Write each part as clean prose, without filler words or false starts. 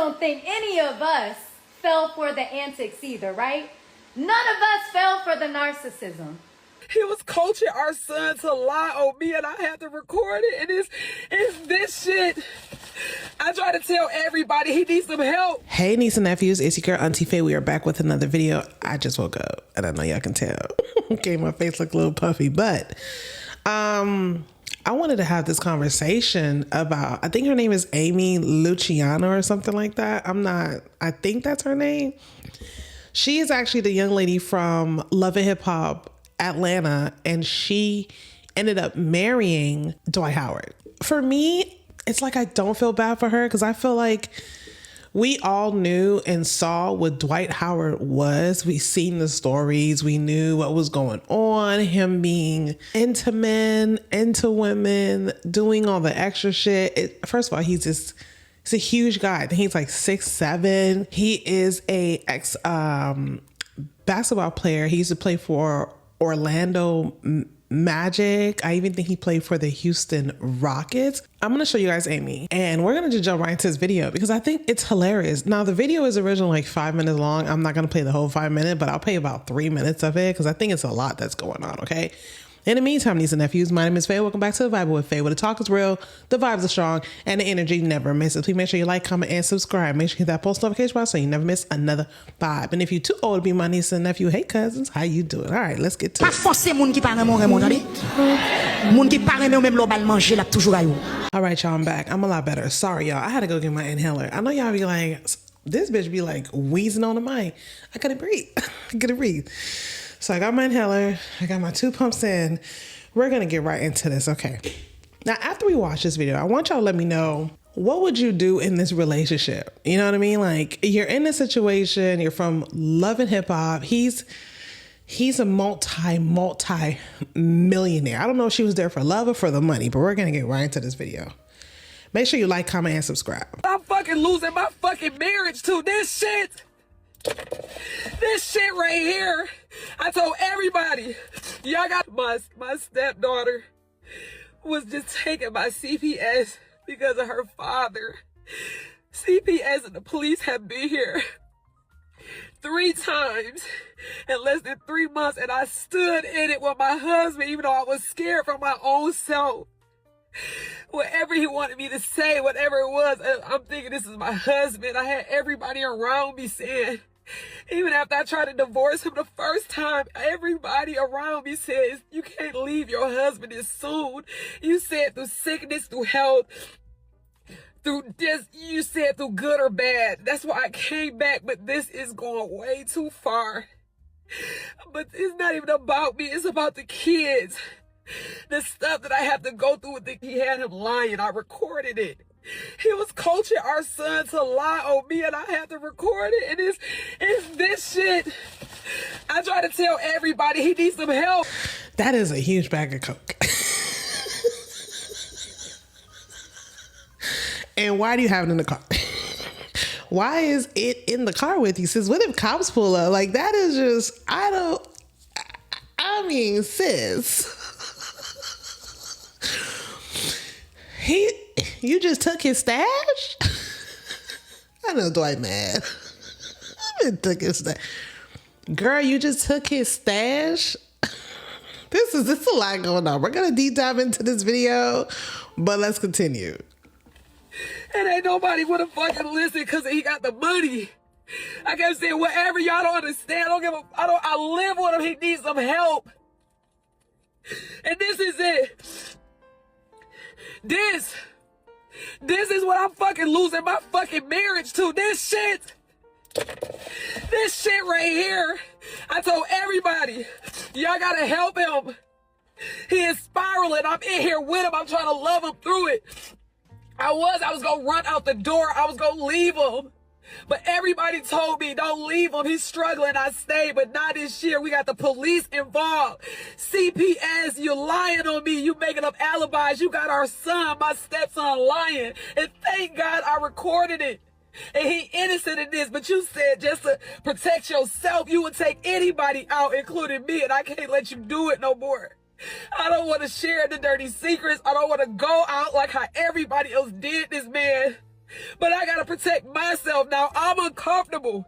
don't think any of us fell for the antics either, right? None of us fell for the narcissism. He was coaching our son to lie on me, and I had to record it. And it's this shit. I try to tell everybody he needs some help. Hey, niece and nephews, it's your girl Auntie Faye. We are back with another video. I just woke up, and I know y'all can tell. Okay, my face look a little puffy, but I wanted to have this conversation about, I think her name is Amy Luciani or something like that. I think that's her name. She is actually the young lady from Love and Hip Hop Atlanta, and she ended up marrying Dwight Howard. For me, it's like I don't feel bad for her because I feel like we all knew and saw what Dwight Howard was. We seen the stories. We knew what was going on. Him being into men, into women, doing all the extra shit. First of all, he's a huge guy. I think he's like 6'7". He is a ex basketball player. He used to play for Orlando Magic. I even think he played for the Houston Rockets. I'm going to show you guys Amy, and we're going to just jump right into this video because I think it's hilarious. Now, the video is originally like 5 minutes long. I'm not going to play the whole 5 minutes, but I'll play about 3 minutes of it because I think it's a lot that's going on. Okay. In the meantime, niece and nephews, my name is Faye. Welcome back to The Vibe with Faye, where the talk is real, the vibes are strong, and the energy never misses. Please make sure you like, comment, and subscribe. Make sure you hit that post notification bell so you never miss another vibe. And if you're too old to be my niece and nephew, hey cousins, how you doing? All right, let's get to it. All right, y'all, I'm back. I'm a lot better. Sorry, y'all. I had to go get my inhaler. I know y'all be like, this bitch be like wheezing on the mic. I couldn't breathe. I couldn't breathe. So I got my inhaler, I got my 2 pumps in. We're gonna get right into this, okay? Now, after we watch this video, I want y'all to let me know, what would you do in this relationship? You know what I mean? Like, you're in this situation, you're from Love and Hip Hop. He's a multi-millionaire. I don't know if she was there for love or for the money, but we're gonna get right into this video. Make sure you like, comment, and subscribe. I'm fucking losing my fucking marriage to this shit. This shit right here. I told everybody, y'all got my stepdaughter was just taken by CPS because of her father. CPS and the police have been here 3 times in less than 3 months, and I stood in it with my husband, even though I was scared for my own self. Whatever he wanted me to say, whatever it was, I'm thinking this is my husband. I had everybody around me saying, even after I tried to divorce him the first time, everybody around me says, you can't leave your husband this soon. You said through sickness, through health, through this, you said through good or bad. That's why I came back, but this is going way too far. But it's not even about me, it's about the kids. The stuff that I have to go through with he had him lying. I recorded it. He was coaching our son to lie on me, and I had to record it. And it's this shit. I try to tell everybody he needs some help. That is a huge bag of coke. And why do you have it in the car? Why is it in the car with you? Sis, what if cops pull up? Like, that is just, I mean, sis. You just took his stash? I know Dwight mad. I took his stash. Girl, you just took his stash? This is a lot going on. We're gonna deep dive into this video, but let's continue. And ain't nobody wanna fucking listen because he got the money. I kept saying, whatever, y'all don't understand. I live with him, he needs some help. And this is it. This is what I'm fucking losing my fucking marriage to. This shit right here. I told everybody, y'all gotta help him. He is spiraling. I'm in here with him. I'm trying to love him through it. I was gonna run out the door. I was gonna leave him. But everybody told me, don't leave him. He's struggling. I stayed, but not this year. We got the police involved. CPS, you're lying on me. You making up alibis. You got our son, my stepson, lying. And thank God I recorded it. And he innocent in this, but you said just to protect yourself, you would take anybody out, including me, and I can't let you do it no more. I don't want to share the dirty secrets. I don't want to go out like how everybody else did this man. But I gotta protect myself now. I'm uncomfortable.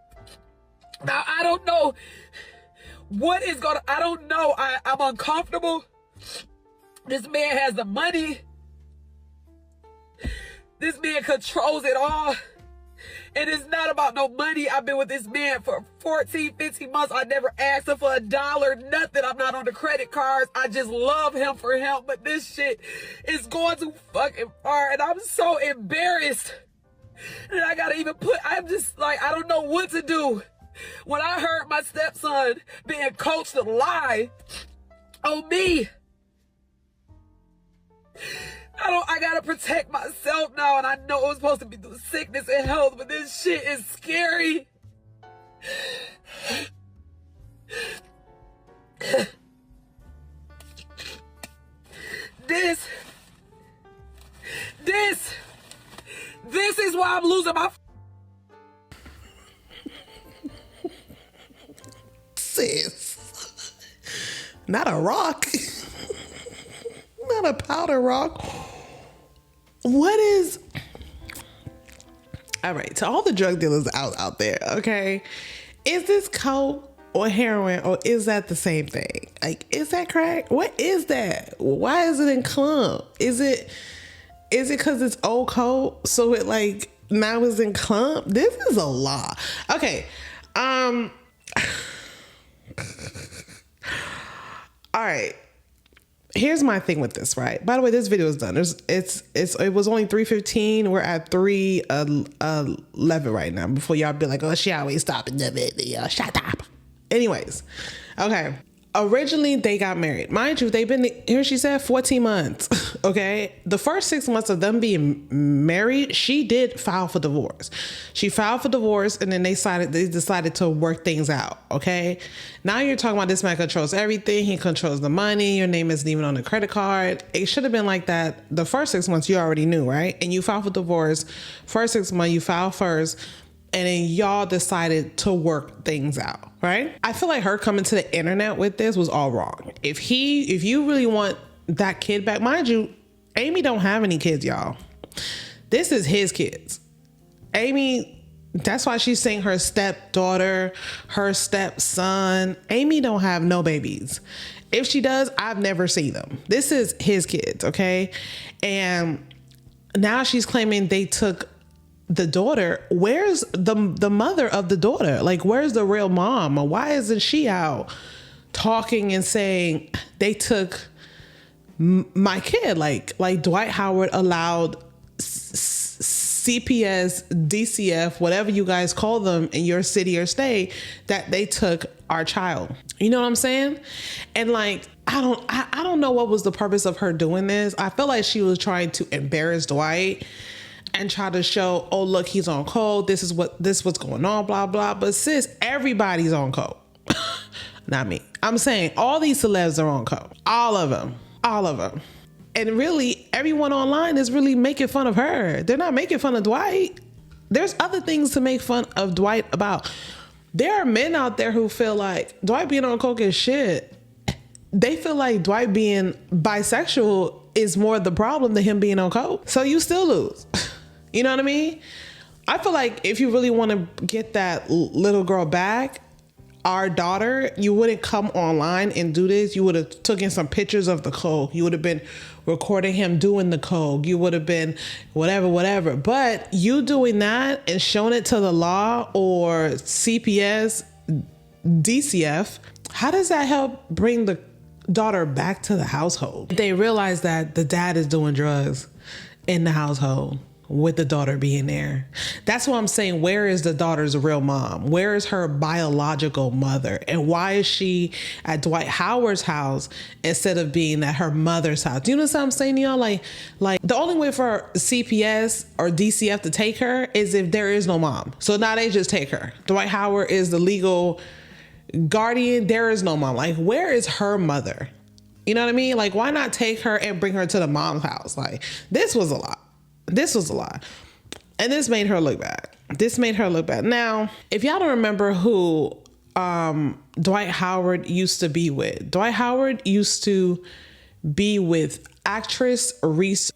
Now, I don't know what is gonna, I don't know. I'm uncomfortable. This man has the money. This man controls it all. And it's not about no money. I've been with this man for 14, 15 months. I never asked him for $1, nothing. I'm not on the credit cards. I just love him for him. But this shit is going too fucking far. And I'm so embarrassed. And I gotta even I'm just like, I don't know what to do. When I heard my stepson being coached to lie on me, I gotta protect myself now, and I know it's supposed to be through sickness and health, but this shit is scary. This is why I'm losing my sis. Not a rock. Not a powder rock. What is... All right, to all the drug dealers out there, okay? Is this coke or heroin, or is that the same thing? Like, is that crack? What is that? Why is it in clump? Is it because it's old coke, so it like now is in clump? This is a lot. Okay. All right. Here's my thing with this, right? By the way, this video is done. It was only 3:15. We're at 3:11 right now. Before y'all be like, oh, she always stopping the video. Shut up. Anyways, okay. Originally, they got married. Mind you, they've been here. She said 14 months. Okay, the first 6 months of them being married, she did file for divorce. She filed for divorce, and then they decided to work things out. Okay, now you're talking about this man controls everything. He controls the money. Your name isn't even on the credit card. It should have been like that. The first 6 months you already knew, right? And you filed for divorce. First 6 months you filed first. And then y'all decided to work things out, right? I feel like her coming to the internet with this was all wrong. If you really want that kid back, mind you, Amy don't have any kids, y'all. This is his kids. Amy, that's why she's saying her stepdaughter, her stepson. Amy don't have no babies. If she does, I've never seen them. This is his kids, okay? And now she's claiming they took the daughter. Where's the mother of the daughter? Like, where's the real mom? Or why isn't she out talking and saying they took my kid? Like Dwight Howard allowed CPS, DCF, whatever you guys call them in your city or state, that they took our child. You know what I'm saying? And like, I don't know what was the purpose of her doing this. I feel like she was trying to embarrass Dwight and try to show, oh, look, he's on coke. This is what's going on, blah, blah. But sis, everybody's on coke. Not me. I'm saying all these celebs are on coke. All of them. And really, everyone online is really making fun of her. They're not making fun of Dwight. There's other things to make fun of Dwight about. There are men out there who feel like Dwight being on coke is shit. They feel like Dwight being bisexual is more the problem than him being on coke. So you still lose. You know what I mean? I feel like if you really want to get that little girl back, our daughter, you wouldn't come online and do this. You would have taken some pictures of the coke. You would have been recording him doing the coke. You would have been whatever. But you doing that and showing it to the law or CPS, DCF, how does that help bring the daughter back to the household? They realize that the dad is doing drugs in the household with the daughter being there. That's what I'm saying. Where is the daughter's real mom? Where is her biological mother? And why is she at Dwight Howard's house instead of being at her mother's house? You know what I'm saying, y'all? Like the only way for CPS or DCF to take her is if there is no mom. So now they just take her. Dwight Howard is the legal guardian. There is no mom. Like, where is her mother? You know what I mean? Like, why not take her and bring her to the mom's house? Like, this was a lot. And this made her look bad. Now, if y'all don't remember who Dwight Howard used to be with, Dwight Howard used to be with actress Royce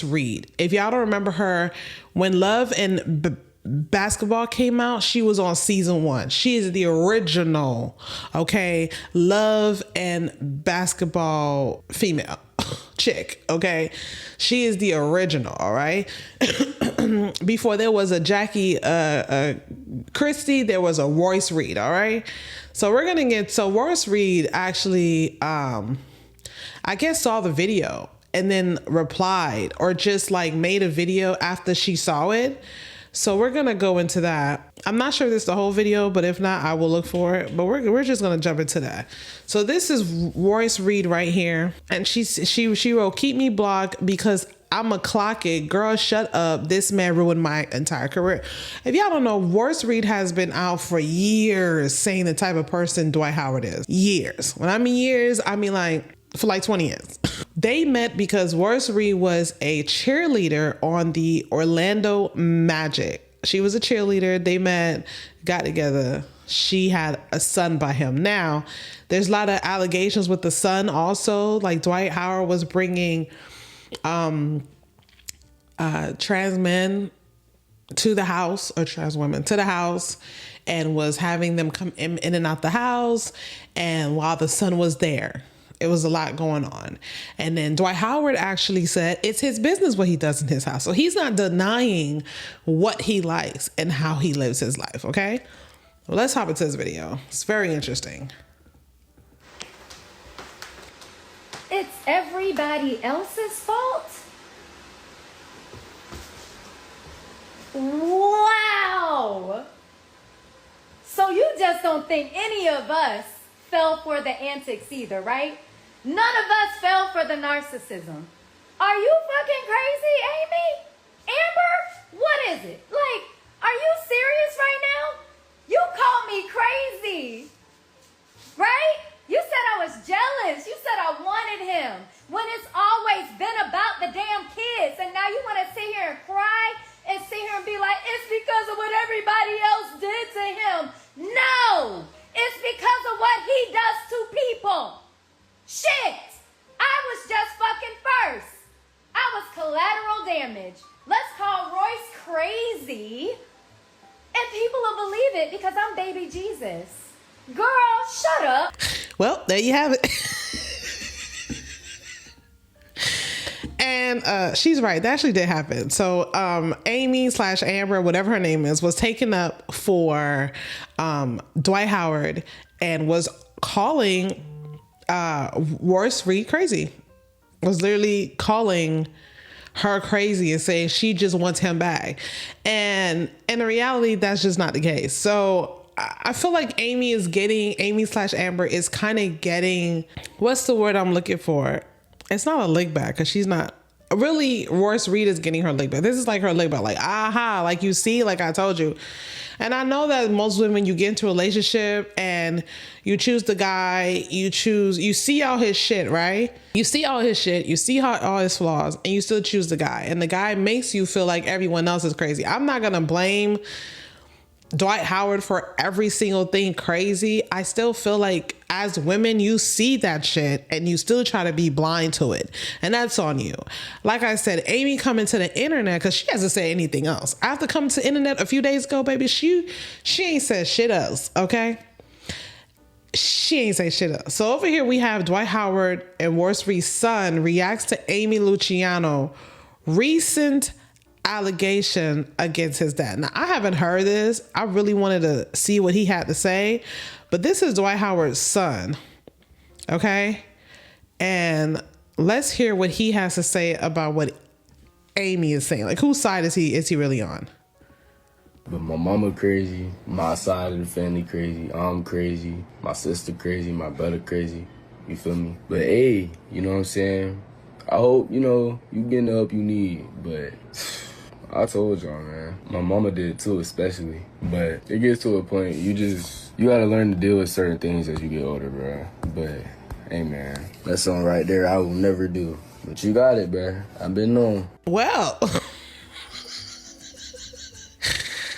Reed. If y'all don't remember her, when Love and Basketball came out, she was on season 1. She is the original, okay, Love and Basketball female chick, okay? She is the original, all right? Before there was a Jackie Christie, there was a Royce Reed, all right? So Royce Reed actually, I guess saw the video and then replied or just like made a video after she saw it. So we're going to go into that. I'm not sure this is the whole video, but if not, I will look for it. But we're just going to jump into that. So this is Royce Reed right here. And she wrote, "Keep me blocked because I'm a clock it. Girl, shut up. This man ruined my entire career." If y'all don't know, Royce Reed has been out for years saying the type of person Dwight Howard is. Years. When I mean years, I mean like for like 20 years. They met because Royce Reed was a cheerleader on the Orlando Magic. She was a cheerleader. They met, got together. She had a son by him. Now, there's a lot of allegations with the son also. Like Dwight Howard was bringing trans men to the house, or trans women to the house, and was having them come in and out the house. And while the son was there, it was a lot going on. And then Dwight Howard actually said it's his business what he does in his house. So he's not denying what he likes and how he lives his life, okay? Well, let's hop into this video. It's very interesting. It's everybody else's fault? Wow! So you just don't think any of us fell for the antics either, right? None of us fell for the narcissism. Are you fucking crazy, Amy? Amber? What is it? Like, are you serious right now? You called me crazy, right? You said I was jealous. You said I wanted him when it's always been about the damn kids. And now you want to sit here and cry and sit here and be like, it's because of what everybody else did to him. No! It's because of what he does to people. Shit! I was just fucking first. I was collateral damage. Let's call Royce crazy. And people will believe it because I'm baby Jesus. Girl, shut up. Well, there you have it. And she's right. That actually did happen. So Amy/Amber, whatever her name is, was taken up for Dwight Howard and was calling Royce Reed crazy. Was literally calling her crazy and saying she just wants him back. And in reality, that's just not the case. So I feel like Amy/Amber is kind of getting, what's the word I'm looking for? It's not a lick back because she's not really. Royce Reed is getting her lick back. This is like her lick back, like, aha, like you see, like I told you. And I know that most women, you get into a relationship and you choose the guy, you see all his shit, right? You see all his shit, you see all his flaws, and you still choose the guy. And the guy makes you feel like everyone else is crazy. I'm not going to blame Dwight Howard for every single thing crazy. I still feel like as women, you see that shit and you still try to be blind to it. And that's on you. Like I said, Amy coming to the internet, because she hasn't said anything else. After coming to the internet a few days ago, baby, she ain't said shit else, okay? She ain't say shit else. So over here we have Dwight Howard and Royce Reed's son reacts to Amy Luciani recent allegation against his dad. Now, I haven't heard this. I really wanted to see what he had to say, but this is Dwight Howard's son, okay? And let's hear what he has to say about what Amy is saying. Like, whose side is he really on? But my mama crazy, my side of the family crazy, I'm crazy, my sister crazy, my brother crazy, you feel me? But hey, you know what I'm saying? I hope, you getting the help you need, but I told y'all, man. My mama did too, especially. But it gets to a point, you gotta learn to deal with certain things as you get older, bro. But, hey, man, that's something right there I will never do. But you got it, bro. I've been known. Well,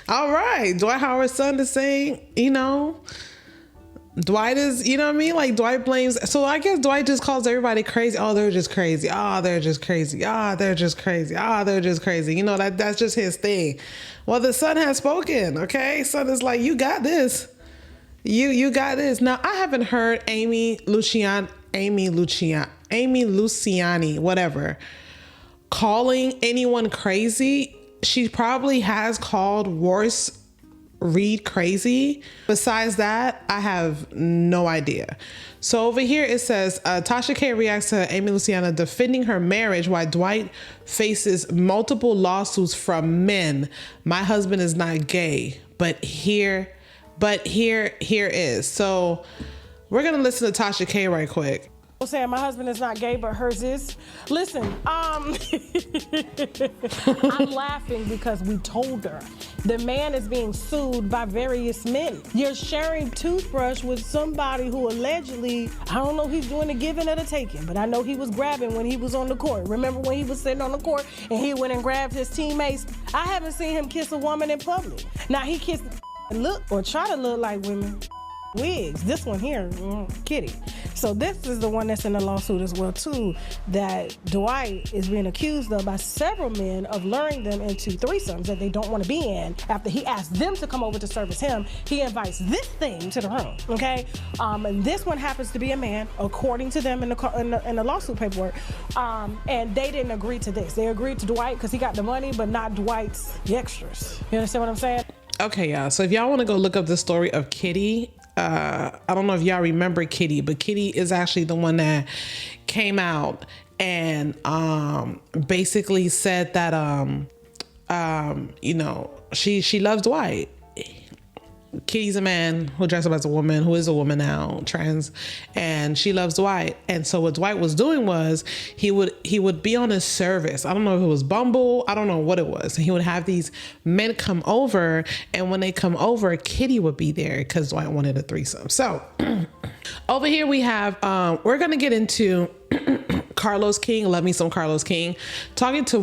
all right. Dwight Howard's son is saying, Dwight is, you know what I mean? Like Dwight blames. So I guess Dwight just calls everybody crazy. Oh, they're just crazy. Oh, they're just crazy. Oh, they're just crazy. Oh, they're just crazy. You know, that's just his thing. Well, the son has spoken. Okay. Son is like, you got this. You got this. Now I haven't heard Amy Luciani, whatever, calling anyone crazy. She probably has called worse Reed crazy. Besides that, I have no idea. So over here it says Tasha K reacts to Amy Luciani defending her marriage while Dwight faces multiple lawsuits from men. My husband is not gay, but here is. So we're gonna listen to Tasha K right quick. Saying my husband is not gay, but hers is. Listen, I'm laughing because we told her. The man is being sued by various men. You're sharing toothbrush with somebody who allegedly, I don't know, he's doing the giving or the taking, but I know he was grabbing when he was on the court. Remember when he was sitting on the court and he went and grabbed his teammates? I haven't seen him kiss a woman in public. Now he kissed and look or try to look like women. Wigs. This one here, Kitty. So this is the one that's in the lawsuit as well too, that Dwight is being accused of by several men of luring them into threesomes that they don't want to be in. After he asked them to come over to service him, he invites this thing to the room. Okay, and this one happens to be a man, according to them in the lawsuit paperwork. And they didn't agree to this. They agreed to Dwight because he got the money, but not Dwight's extras. You understand what I'm saying? Okay, y'all. So if y'all want to go look up the story of Kitty, I don't know if y'all remember Kitty, but Kitty is actually the one that came out and basically said that you know, she loves Dwight. Kitty's a man who dresses up as a woman, who is a woman now, trans, and she loves Dwight. And so what Dwight was doing was he would be on his service. I don't know if it was Bumble, I don't know what it was. And he would have these men come over, and when they come over, Kitty would be there because Dwight wanted a threesome. So over here we have we're gonna get into Carlos King. Love me some Carlos King. Talking to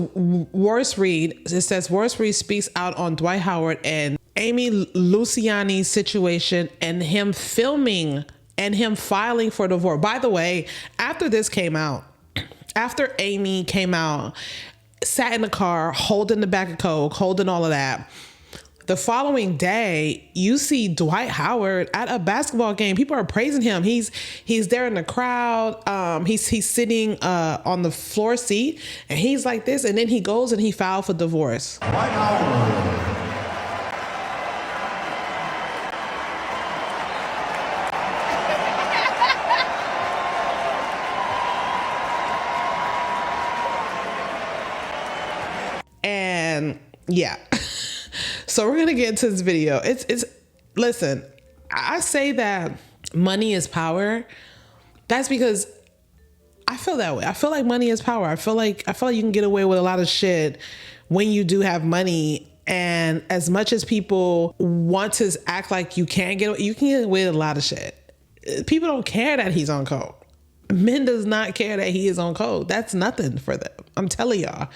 Worse Reed. It says Worse Reed speaks out on Dwight Howard and Amy Luciani's situation and him filming and him filing for divorce. By the way, after this came out, after Amy came out, sat in the car, holding the bag of coke, holding all of that, the following day, you see Dwight Howard at a basketball game. People are praising him. He's there in the crowd. He's sitting on the floor seat, and he's like this. And then he goes and he filed for divorce. Dwight Howard. And yeah. So we're gonna get into this video. It's listen, I say that money is power. That's because I feel that way. I feel like money is power. I feel like you can get away with a lot of shit when you do have money. And as much as people want to act like you can get away with a lot of shit. People don't care that he's on coke. Men does not care that he is on coke. That's nothing for them. I'm telling y'all.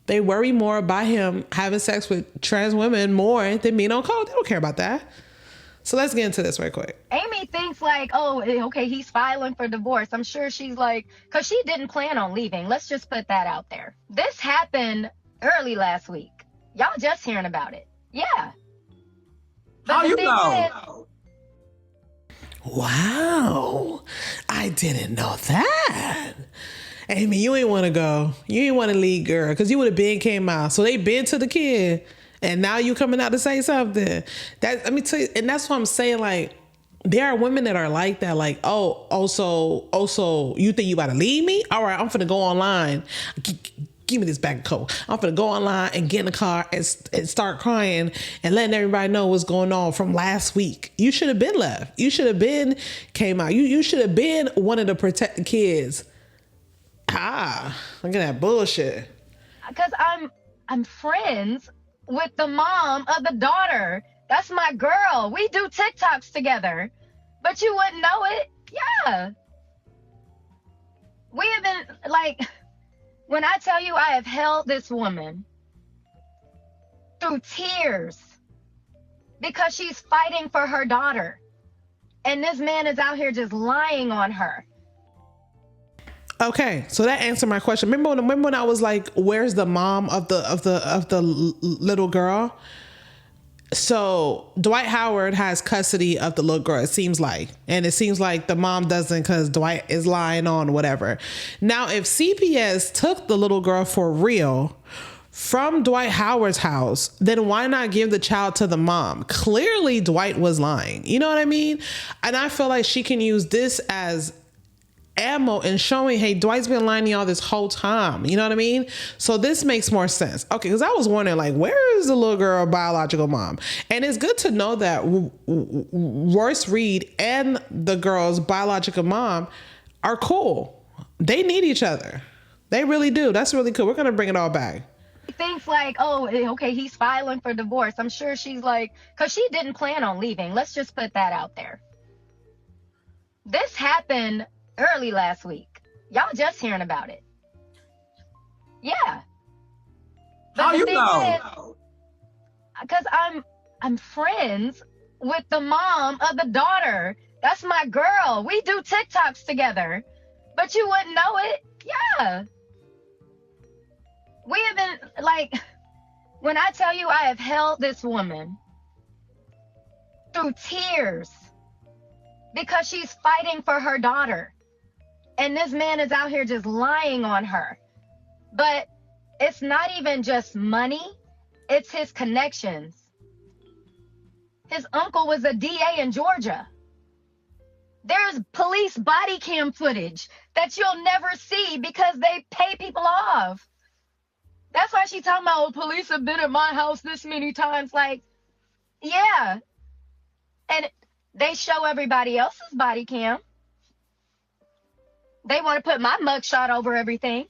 They worry more about him having sex with trans women more than being on coke. They don't care about that. So let's get into this right quick. Amy thinks like, oh, okay, he's filing for divorce. I'm sure she's like, because she didn't plan on leaving. Let's just put that out there. This happened early last week. Y'all just hearing about it. Yeah. But how you know? Wow. I didn't know that. Amy, you ain't want to go. You ain't want to leave, girl, because you would have been came out. So they been to the kid, and now you coming out to say something. That, let me tell you, and that's what I'm saying. Like, there are women that are like that. Like, oh, also, you think you about to leave me? All right, I'm finna go online. Give me this bag of coke. I'm finna go online and get in the car and start crying and letting everybody know what's going on from last week. You should have been left. You should have been came out. You should have been wanted to protect the kids. Look at that bullshit. Because I'm friends with the mom of the daughter. That's my girl. We do TikToks together. But you wouldn't know it. Yeah. We have been, like, when I tell you I have held this woman through tears because she's fighting for her daughter. And this man is out here just lying on her. Okay, so that answered my question. Remember when I was like, "Where's the mom of the little girl?" So Dwight Howard has custody of the little girl, it seems like. And it seems like the mom doesn't because Dwight is lying on whatever. Now, if CPS took the little girl for real from Dwight Howard's house, then why not give the child to the mom? Clearly, Dwight was lying. You know what I mean? And I feel like she can use this as ammo and showing, hey, Dwight's been lying to y'all this whole time. You know what I mean? So this makes more sense. Okay, because I was wondering, like, where is the little girl biological mom? And it's good to know that Royce Reed and the girl's biological mom are cool. They need each other. They really do. That's really cool. We're going to bring it all back. He thinks like, oh, okay, he's filing for divorce. I'm sure she's like, because she didn't plan on leaving. Let's just put that out there. This happened early last week. Y'all just hearing about it. Yeah. How you know? Because I'm friends with the mom of the daughter. That's my girl. We do TikToks together. But you wouldn't know it? Yeah. We have been, like, when I tell you I have held this woman through tears because she's fighting for her daughter. And this man is out here just lying on her. But it's not even just money. It's his connections. His uncle was a DA in Georgia. There's police body cam footage that you'll never see because they pay people off. That's why she's talking about, oh, police have been at my house this many times. Like, yeah. And they show everybody else's body cam. They want to put my mugshot over everything.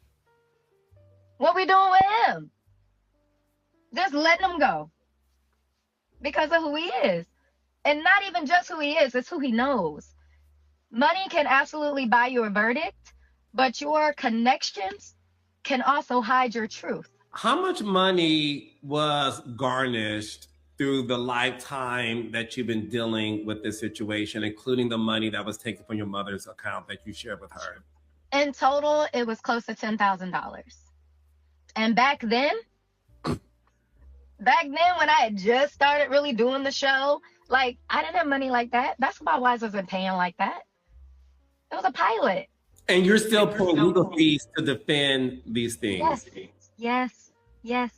What we doing with him? Just letting him go. Because of who he is. And not even just who he is, it's who he knows. Money can absolutely buy you a verdict, but your connections can also hide your truth. How much money was garnished through the lifetime that you've been dealing with this situation, including the money that was taken from your mother's account that you shared with her? In total, it was close to $10,000. And back then when I had just started really doing the show, like, I didn't have money like that. Basketball Wives wasn't paying like that. It was a pilot. And you're still paying legal fees to defend these things. Yes.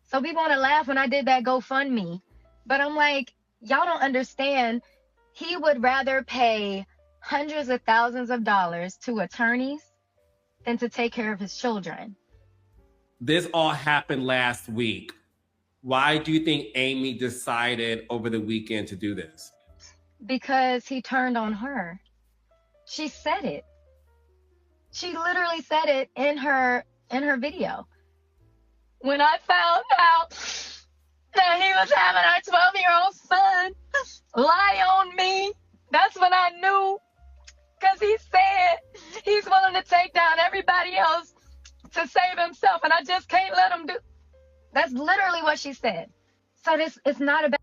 So people want to laugh when I did that GoFundMe. But I'm like, y'all don't understand. He would rather pay hundreds of thousands of dollars to attorneys than to take care of his children. This all happened last week. Why do you think Amy decided over the weekend to do this? Because he turned on her. She said it. She literally said it in her video. When I found out that he was having our 12-year-old son lie on me, that's when I knew. Because he said he's willing to take down everybody else to save himself, and I just can't let him do. That's literally what she said. So this is not about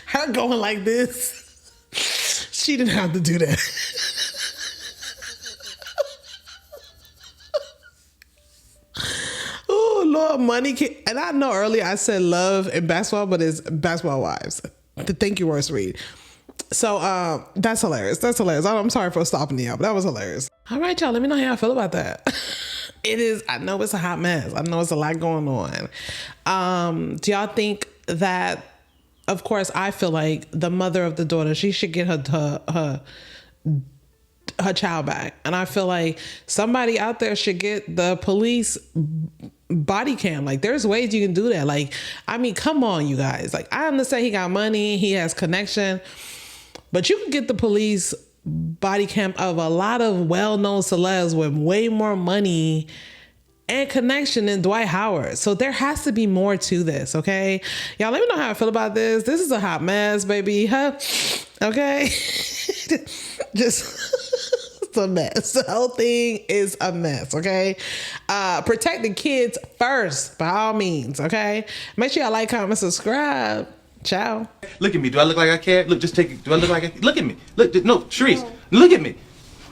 her going like this. She didn't have to do that. Oh, Lord, money can, and I know earlier I said love and basketball, but it's Basketball Wives. Thank you, Royce Reed. So that's hilarious. That's hilarious. I'm sorry for stopping you, but that was hilarious. All right, y'all, let me know how I feel about that. It is, I know it's a hot mess. I know it's a lot going on. Do y'all think that, of course, I feel like the mother of the daughter, she should get her child back. And I feel like somebody out there should get the police body cam. Like, there's ways you can do that. Like, I mean, come on, you guys. Like, I understand he got money, he has connection, but you can get the police body cam of a lot of well-known celebs with way more money and connection than Dwight Howard. So there has to be more to this, okay? Y'all, let me know how I feel about this. This is a hot mess, baby. Huh? Okay? Just it's a mess. The whole thing is a mess, okay? Protect the kids first, by all means, okay? Make sure y'all like, comment, subscribe. Ciao. Look at me. Do I look like I care? Look, just take it. Do I look like I... Look at me. Look, no, Sharice, look at me.